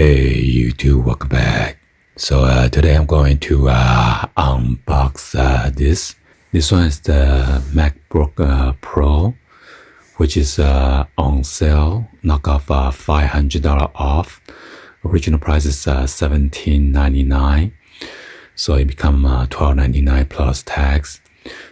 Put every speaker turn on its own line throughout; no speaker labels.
Hey YouTube, welcome back. So today I'm going to unbox this. This one is the MacBook Pro, which is on sale, knockoff $500 off. Original price is $17.99, so it become $12.99 plus tax.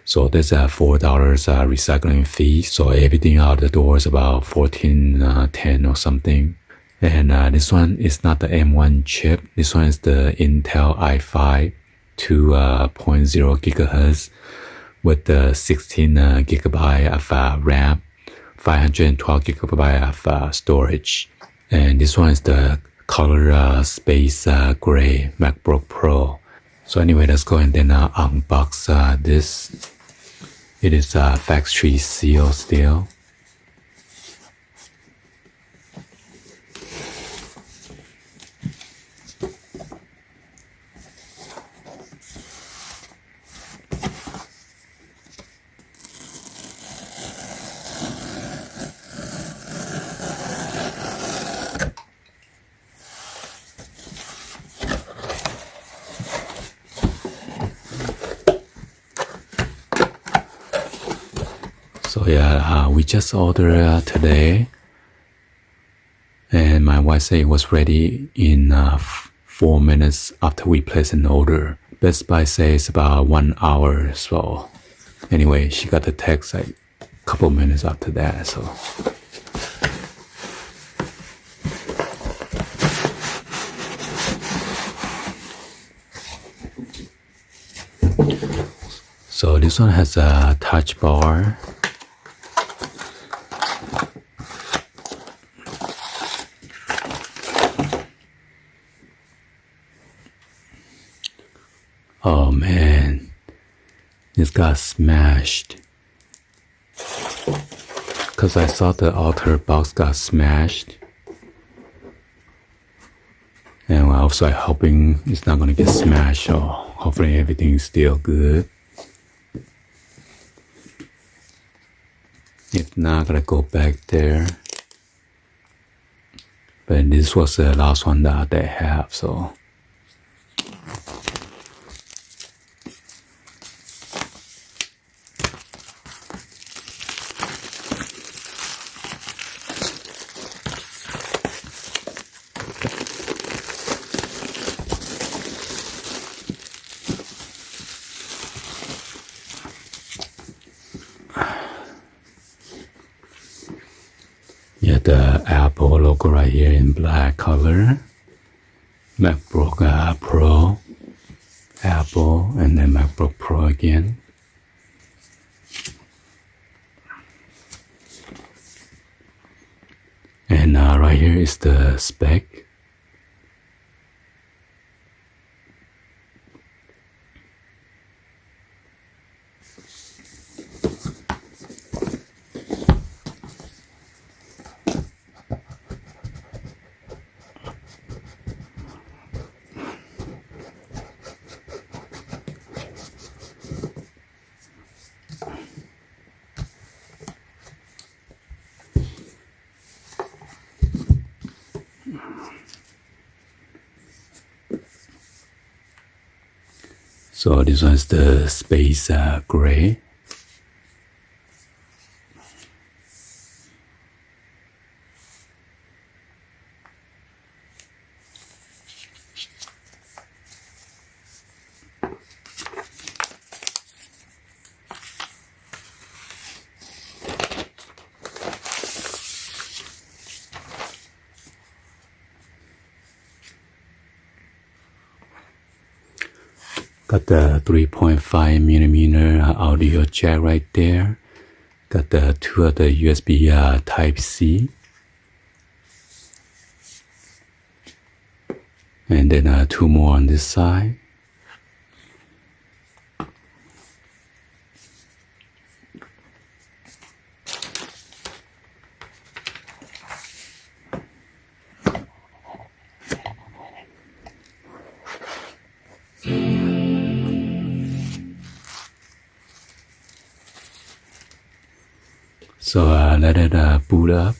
So there's a $4 recycling fee. So everything out the door is about $14.10 or something. And this one is not the M1 chip. This one is the Intel i5 2.0 gigahertz with the 16 gigabyte of RAM, 512 gigabyte of storage. And this one is the color space gray MacBook Pro. So anyway, let's go and then unbox this. It is factory seal still. So yeah, we just ordered today, and my wife said it was ready in 4 minutes after we place an order. Best Buy says about 1 hour. So anyway, she got the text like a couple minutes after that. So this one has a touch bar. Oh man, this got smashed. Cause I saw the outer box got smashed. And also I'm hoping it's not gonna get smashed, so hopefully everything's still good. If not, I'm gonna go back there. But this was the last one that they have, so. Yeah, the Apple logo right here in black color. MacBook Pro, Apple, and then MacBook Pro again. And right here is the spec. So this one is the space gray. Got the 3.5 millimeter audio jack right there. Got the two of the USB Type-C. And then two more on this side. So let it boot up.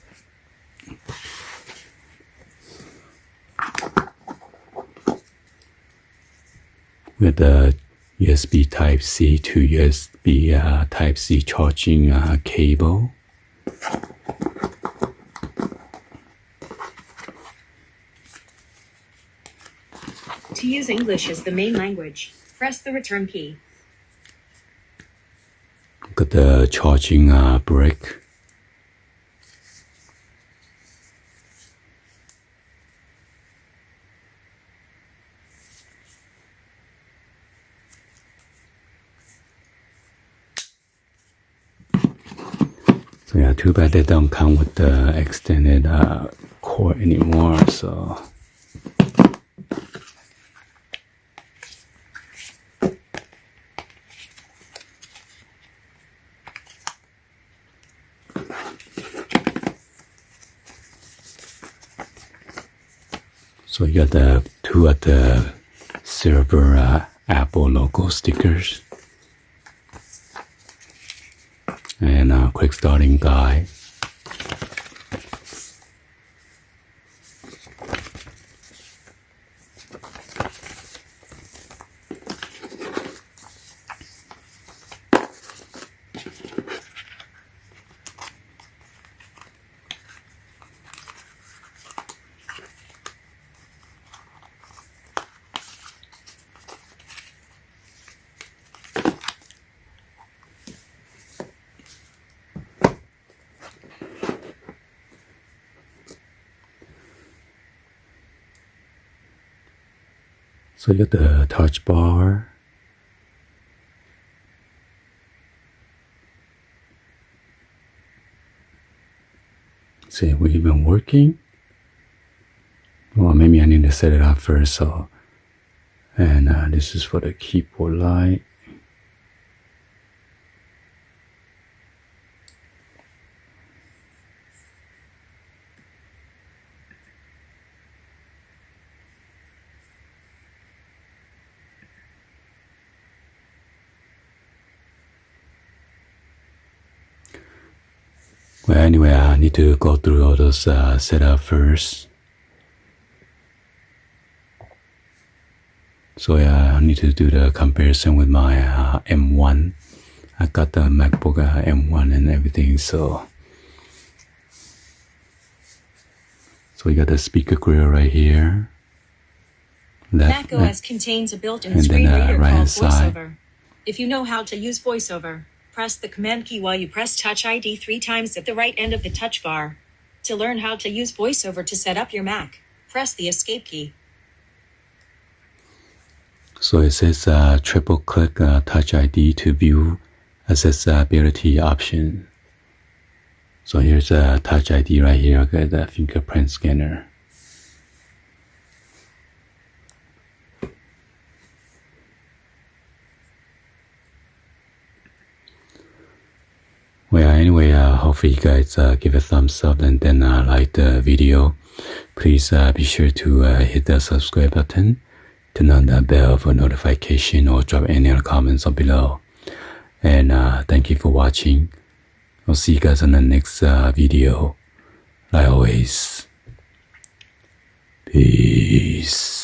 with the USB Type-C to USB Type-C charging cable.
To use English as the main language, press the return key.
Got the charging brick. So yeah, too bad they don't come with the extended cord anymore, so you got the two of the silver Apple logo stickers. And a quick starting guide. So you got the touch bar. See, we even working? Well, maybe I need to set it up first. So, and this is for the keyboard light. Well, anyway, I need to go through all those setup first. So yeah, I need to do the comparison with my M1. I got the MacBook M1 and everything, so we got the speaker grill right here.
Mac OS contains a built-in screen reader called VoiceOver. If you know how to use VoiceOver, press the Command key while you press Touch ID 3 times at the right end of the touch bar. To learn how to use VoiceOver to set up your Mac, press the Escape key.
So it says triple click Touch ID to view accessibility option. So here's a Touch ID right here. Okay, the fingerprint scanner. Well, anyway, hopefully you guys give a thumbs up and then like the video. Please be sure to hit the subscribe button, turn on the bell for notification, or drop any other comments on below. And thank you for watching. I'll see you guys on the next video. Like always, peace.